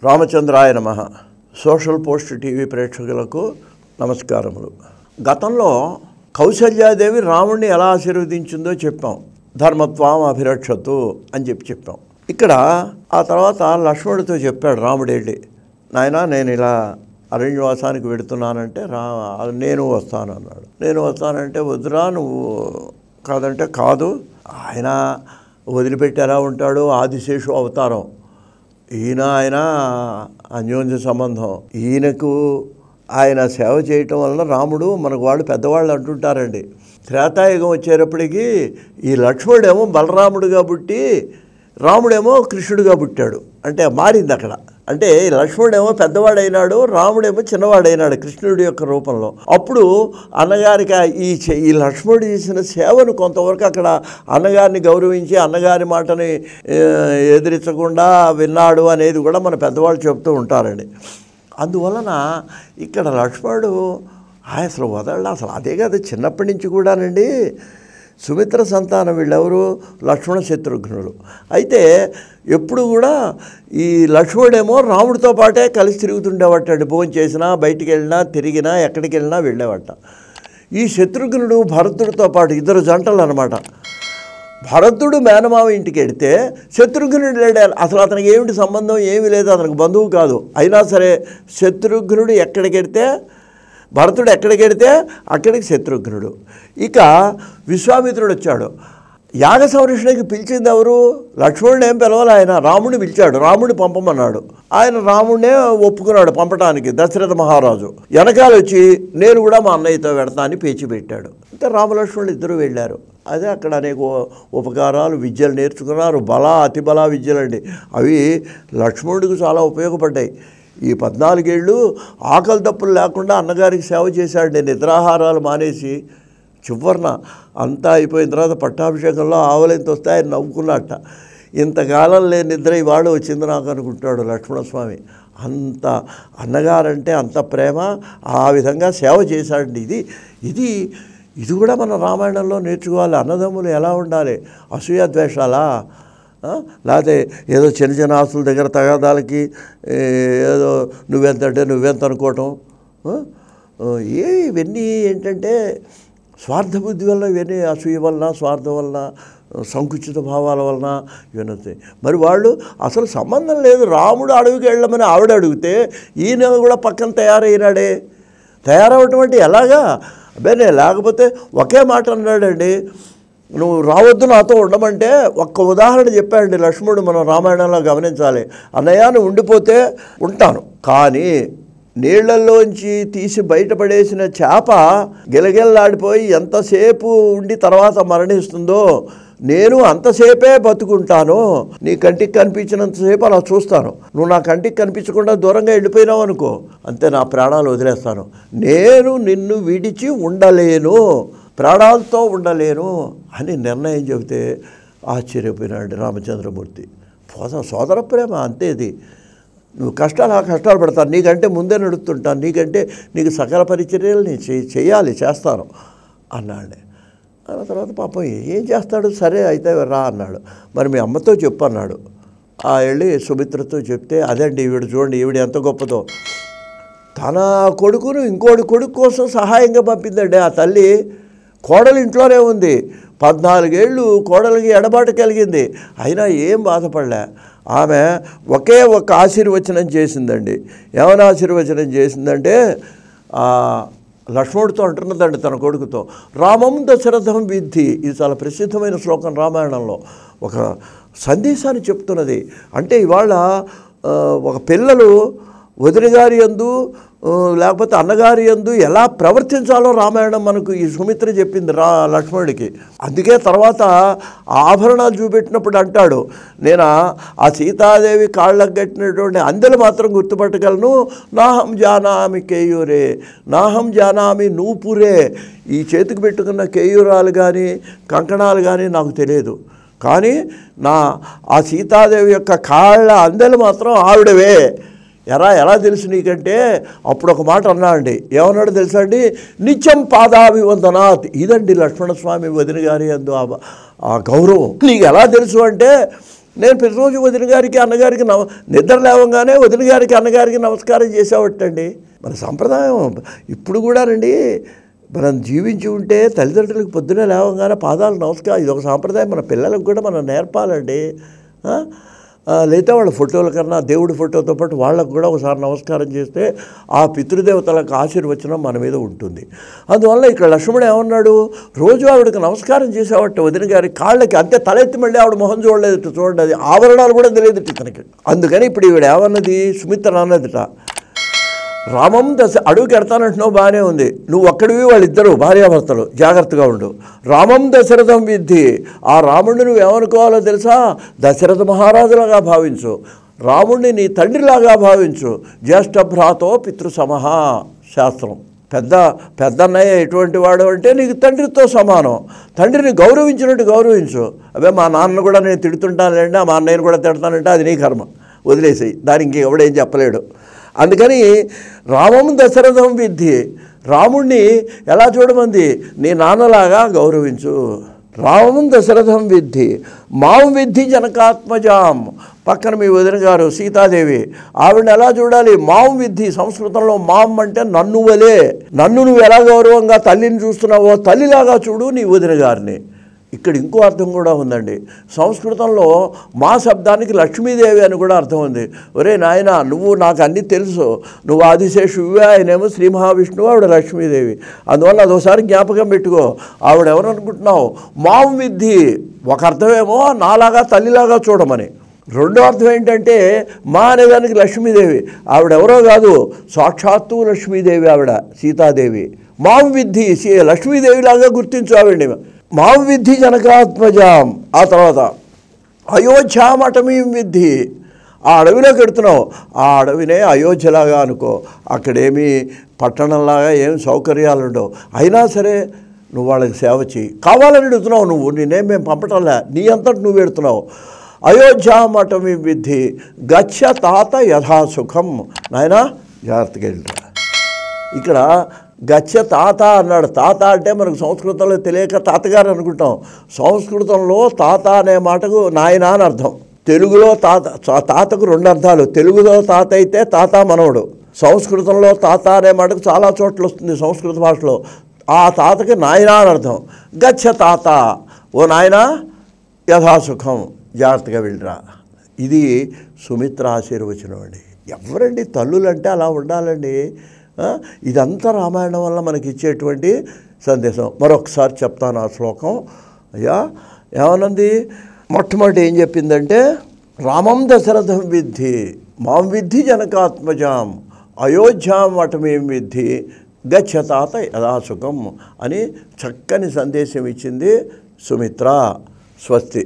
రామచంద్రాయ నమః. Social post TV ప్రేక్షకులకు నమస్కారములు. గతంలో కౌసల్యాదేవి రాముడిని ఎలా ఆశీర్వదించిందో చెప్పాం. ధర్మత్వం అభిరక్షతు అని చెప్పాం. ఇక్కడ ఆ తర్వాత లక్ష్మణుడితో చెప్పాడు రాముడు వెళ్ళి, నాయనా నేను ఇలా అరణ్యవాసానికి వెడుతున్నానంటే నేను వస్తాను అన్నాడు. నేను వస్తానంటే వద్దురా నువ్వు కాదంటే కాదు, ఆయన వదిలిపెట్టి ఎలా ఉంటాడు, ఆదిశేషు అవతారం, ఆయన అన్యోన్య సంబంధం, ఈయనకు ఆయన సేవ చేయటం వలన రాముడు మనకు వాళ్ళు పెద్దవాళ్ళు అంటుంటారండి. త్రేతాయుగం వచ్చేటప్పటికి ఈ లక్ష్మణుడేమో బలరాముడుగా పుట్టి రాముడేమో కృష్ణుడిగా పుట్టాడు. అంటే మారింది అక్కడ. అంటే లక్ష్మణుడేమో పెద్దవాడైనాడు, రాముడేమో చిన్నవాడైనాడు కృష్ణుడి యొక్క రూపంలో. అప్పుడు అన్నగారికి ఈ లక్ష్మణుడు చేసిన సేవను కొంతవరకు అక్కడ అన్నగారిని గౌరవించి అన్నగారి మాటని ఎదిరించకుండా విన్నాడు అనేది కూడా మన పెద్దవాళ్ళు చెప్తూ ఉంటారండి. అందువలన ఇక్కడ లక్ష్మణుడు అసలు వదలడు. అసలు అదే కదా చిన్నప్పటి నుంచి కూడానండి. సుమిత్ర సంతానం వీళ్ళెవరు, లక్ష్మణ శత్రుఘ్నులు. అయితే ఎప్పుడు కూడా ఈ లక్ష్మణుడేమో రాముడితో పాటే కలిసి తిరుగుతుండేవాటండి. భోజనం చేసినా, బయటికి వెళ్ళినా, తిరిగినా, ఎక్కడికి వెళ్ళినా వెళ్ళేవాట. ఈ శత్రుఘ్నుడు భరతుడితో పాటు ఇద్దరు జంటలు అనమాట. భరతుడు మేనమావ ఇంటికి వెడితే శత్రుఘ్నుడు లేడారు. అసలు అతనికి ఏమిటి సంబంధం, ఏమీ లేదు, అతనికి బంధువు కాదు. అయినా సరే శత్రుఘ్నుడు ఎక్కడికి వెడితే, భరతుడు ఎక్కడికి వెడితే అక్కడికి శత్రుఘ్నుడు. ఇక విశ్వామిత్రుడు వచ్చాడు. యాగ సంరక్షణకి పిలిచింది ఎవరు? లక్ష్మణుడు ఏం పిలవాలి, ఆయన రాముడిని పిలిచాడు. రాముడిని పంపమన్నాడు. ఆయన రాముడినే ఒప్పుకున్నాడు పంపటానికి. దశరథ మహారాజు వెనకాల వచ్చి నేను కూడా మా అన్నయ్యతో వెడతా అని పేచి పెట్టాడు. అంటే రామలక్ష్మణుడు ఇద్దరు వెళ్ళారు. అదే అక్కడ అనేక ఉపకారాలు, విద్యలు నేర్చుకున్నారు. అతి బల విద్యలండి. అవి లక్ష్మణుడికి చాలా ఉపయోగపడ్డాయి. ఈ 14 ఏళ్ళు ఆకలి తప్పులు లేకుండా అన్నగారికి సేవ చేశాడు. నిద్రాహారాలు మానేసి చివరిన అంతా అయిపోయిన తర్వాత పట్టాభిషేకంలో ఆవలింత వస్తే ఆయన నవ్వుకున్నట్ట. ఇంతకాలం లేని నిద్ర ఇవాళ వచ్చింది నాకు అనుకుంటాడు లక్ష్మణస్వామి. అంత అన్నగారంటే అంత ప్రేమ, ఆ విధంగా సేవ చేశాడండి. ఇది కూడా మన రామాయణంలో నేర్చుకోవాలి. అన్నదమ్ములు ఎలా ఉండాలి, అసూయ ద్వేషాలా, లేకపోతే ఏదో చిన్న చిన్న ఆస్తుల దగ్గర తగాదాలకి ఏదో నువ్వెంతంటే నువ్వెంత అనుకోవటం, ఇవన్నీ ఏంటంటే స్వార్థబుద్ధి వల్ల, ఇవన్నీ అసూయ వలన, స్వార్థం వలన, సంకుచిత భావాల వలన ఇవన్నీ వస్తాయి. మరి వాళ్ళు అసలు సంబంధం లేదు. రాముడు అడవికి వెళ్ళమని ఆవిడ అడిగితే ఈయన కూడా పక్కన తయారైనాడే. తయారవటం అంటే ఎలాగా? అబ్బాయి లేకపోతే ఒకే మాట అన్నాడండి, నువ్వు రావద్దు నాతో ఉండమంటే ఒక్క ఉదాహరణ చెప్పాడండి లక్ష్మణుడు. మనం రామాయణంలో గమనించాలి. అన్నయ్య నువ్వు ఉండిపోతే ఉంటాను, కానీ నీళ్లలోంచి తీసి బయటపడేసిన చేప గిలగిల్లాడిపోయి ఎంతసేపు ఉండి తర్వాత మరణిస్తుందో నేను అంతసేపే బతుకుంటాను. నీ కంటికి కనిపించినంతసేపు అలా చూస్తాను. నువ్వు నా కంటికి కనిపించకుండా దూరంగా వెళ్ళిపోయినావు అనుకో, అంతే, నా ప్రాణాలు వదిలేస్తాను. నేను నిన్ను విడిచి ఉండలేను, ప్రాణాలతో ఉండలేను అని నిర్ణయం చెబితే ఆశ్చర్యపోయినాడు రామచంద్రమూర్తి. సోదర ప్రేమ అంతే. ఇది నువ్వు కష్టాలు పడతాను, నీకంటే ముందే నడుస్తుంటాను, నీకు సకల పరిచర్యలు నేను చేస్తాను అన్నాడు. అన్న తర్వాత పాపం ఏం చేస్తాడు, సరే అయితే రా అన్నాడు. మరి మీ అమ్మతో చెప్పు అన్నాడు. వెళ్ళి సుమిత్రతో చెప్తే అదండి ఈవిడ చూడండి, ఈవిడ ఎంత గొప్పదో. తన కొడుకును ఇంకోటి కొడుకు కోసం సహాయంగా పంపిందండి ఆ తల్లి. కోడలు ఇంట్లోనే ఉంది. 14 ఏళ్ళు కోడలికి ఎడబాటు కలిగింది. అయినా ఏం బాధపడలే. ఆమె ఒక ఆశీర్వచనం చేసిందండి. ఏమైనా ఆశీర్వచనం చేసిందంటే లక్ష్మణుడితో అంటున్నదండి తన కొడుకుతో, రామం దశరథం విద్ధి. ఇది చాలా ప్రసిద్ధమైన శ్లోకం రామాయణంలో. ఒక సందేశాన్ని చెప్తున్నది. అంటే ఇవాళ ఒక పిల్లలు వదిన గారి యందు లేకపోతే అన్నగారి యందు ఎలా ప్రవర్తించాలో రామాయణం మనకు ఈ సుమిత్ర చెప్పింది లక్ష్మణుడికి. అందుకే తర్వాత ఆభరణాలు చూపెట్టినప్పుడు అంటాడు, నేను ఆ సీతాదేవి కాళ్ళకు కట్టినటువంటి అందెలు మాత్రం గుర్తుపట్టగలను. నాహం జానామి కేయూరే, నాహం జానామి నూపురే. ఈ చేతికి పెట్టుకున్న కేయూరాలు కానీ కంకణాలు కానీ నాకు తెలియదు, కానీ ఆ సీతాదేవి యొక్క కాళ్ళ అందెలు మాత్రం ఆవిడవే. ఎలా తెలుసు నీకంటే అప్పుడు ఒక మాట అన్నాడండి. ఏమన్నాడు తెలుసా అండి? నిత్యం పాదాభివందనాత్. ఇదండి లక్ష్మణస్వామి వదిన గారి అందు ఆ గౌరవం. నీకు ఎలా తెలుసు అంటే నేను ప్రతిరోజు వదిన గారికి అన్నగారికి నిద్ర లేవగానే వదిన గారికి అన్నగారికి నమస్కారం చేసేవట్టండి. మన సంప్రదాయం ఇప్పుడు కూడా రండి. మనం జీవించి ఉంటే తల్లిదండ్రులకు పొద్దునే లేవగానే పాదాలు నమస్కారం, ఇది ఒక సాంప్రదాయం. మన పిల్లలకు కూడా మనం నేర్పాలండి. లేదా వాళ్ళ ఫోటోల కన్నా దేవుడి ఫోటోతో పాటు వాళ్ళకు కూడా ఒకసారి నమస్కారం చేస్తే ఆ పితృదేవతలకు ఆశీర్వచనం మన మీద ఉంటుంది. అందువల్ల ఇక్కడ లక్ష్మణుడు ఏమన్నాడు, రోజు ఆవిడకి నమస్కారం చేసేవాట వదిన గారి కాళ్ళకి. అంతే, తలెత్తి మళ్ళీ ఆవిడ మొహం చూడలేదు, చూడండి, అది ఆవరణాలు కూడా తెలియదు ఇతనికి. అందుకని ఇప్పుడు ఈవిడ ఏమన్నది, సుమిత్ర అన్నదిట, రామం అడుగుకి ఎడతానంటున్నావు, బాగానే ఉంది, నువ్వు ఒక్కడివి వాళ్ళిద్దరు భార్యాభర్తలు, జాగ్రత్తగా ఉండు. రామం దశరథం విద్ధి, ఆ రాముడిని నువ్వు ఏమనుకోవాలో తెలుసా, దశరథ మహారాజులాగా భావించు, రాముడిని నీ తండ్రిలాగా భావించు. జ్యేష్ఠ భ్రాతో పితృసమహ శాస్త్రం. పెద్దన్నయ్య ఎటువంటి వాడు అంటే నీకు తండ్రితో సమానం. తండ్రిని గౌరవించినట్టు గౌరవించు. అవే మా నాన్న కూడా నేను తిడుతుంటానులేండి, మా అన్నయ్యని కూడా తిడతానంటే అది నీ కర్మ, వదిలేసి, దానికి ఎవడేం చెప్పలేడు. అందుకని రామం దశరథం విద్ధి, రాముణ్ణి ఎలా చూడమంది, నీ నాన్నలాగా గౌరవించు. రామం దశరథం విద్ధి మాం విద్ధి జనకాత్మజాం, పక్కన మీ వదిన గారు సీతాదేవి, ఆవిడని ఎలా చూడాలి, మాం విద్ధి. సంస్కృతంలో మాం అంటే నన్ను వలే, నన్ను నువ్వు ఎలా గౌరవంగా తల్లిని చూస్తున్నావో తల్లిలాగా చూడు నీ వదిన గారిని. ఇక్కడ ఇంకో అర్థం కూడా ఉందండి. సంస్కృతంలో మా శబ్దానికి లక్ష్మీదేవి అని కూడా అర్థం ఉంది. ఒరే నాయన, నువ్వు నాకు అన్నీ తెలుసు, నువ్వు ఆదిశేషువే, ఆయనేమో శ్రీ మహావిష్ణువు, ఆవిడ లక్ష్మీదేవి. అందువల్ల అదోసారి జ్ఞాపకం పెట్టుకో. ఆవిడ ఎవరు అనుకుంటున్నావు, మాం విద్ధి. ఒక అర్థమేమో నాలాగా తల్లిలాగా చూడమని, రెండో అర్థం ఏంటంటే మా అనేదానికి లక్ష్మీదేవి, ఆవిడెవరో కాదు, సాక్షాత్తు లక్ష్మీదేవి ఆవిడ సీతాదేవి. మాం విద్ధి, లక్ష్మీదేవిలాగా గుర్తించు ఆవిడ్ని. మాం విద్ధి జనకాత్మజాం. ఆ తర్వాత అయోధ్యామటమీం విద్ధి, ఆ అడవిలోకి ఎడుతున్నావు, ఆ అడవినే అయోధ్యలాగా అనుకో. అక్కడేమీ పట్టణంలాగా ఏం సౌకర్యాలు ఉండవు, అయినా సరే నువ్వు వాళ్ళకి సేవ చేయి. కావాలని ఎడుతున్నావు నువ్వు, నేనేం మేము పంపటంలే, నీ అంతటి నువ్వు ఎడుతున్నావు. అయోధ్యామటమీం విద్ధి గచ్చ తాత యథాసుఖం. నాయనా జాగ్రత్తగా వెళ్ళరా. ఇక్కడ గచ్చ తాత అన్నాడు. తాత అంటే మనకు సంస్కృతంలో తెలియక తాతగారు అనుకుంటాం. సంస్కృతంలో తాత అనే మాటకు నాయన అని అర్థం. తెలుగులో తాతకు రెండు అర్థాలు. తెలుగులో తాత అయితే తాత మనవడు, సంస్కృతంలో తాత అనే మాటకు చాలా చోట్ల వస్తుంది సంస్కృత భాషలో. ఆ తాతకి నాయన అని అర్థం. గచ్చ తాత, ఓ నాయన యథాసుఖం, జాగ్రత్తగా వెళ్ళరా. ఇది సుమిత్ర ఆశీర్వచనం అండి. ఎవరండి తల్లులంటే అలా ఉండాలండి. ఇదంతా రామాయణం వల్ల మనకి ఇచ్చేటువంటి సందేశం. మరొకసారి చెప్తాను ఆ శ్లోకం. అయ్యా ఏమన్నది, మొట్టమొదటి ఏం చెప్పిందంటే, రామం దశరథం విద్ధి మాం విద్ధి జనకాత్మజాం అయోధ్యాం వటమేం విద్ధి గచ్చతాత యథాసుఖం అని చక్కని సందేశం ఇచ్చింది సుమిత్ర. స్వస్తి.